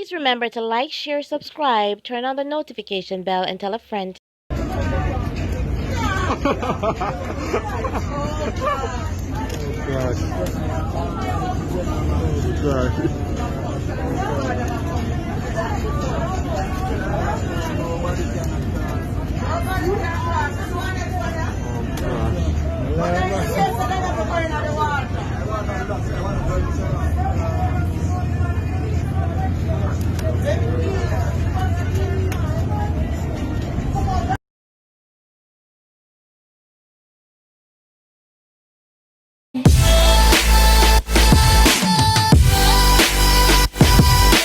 Please remember to like, share, subscribe, turn on the notification bell, and tell a friend. Gosh.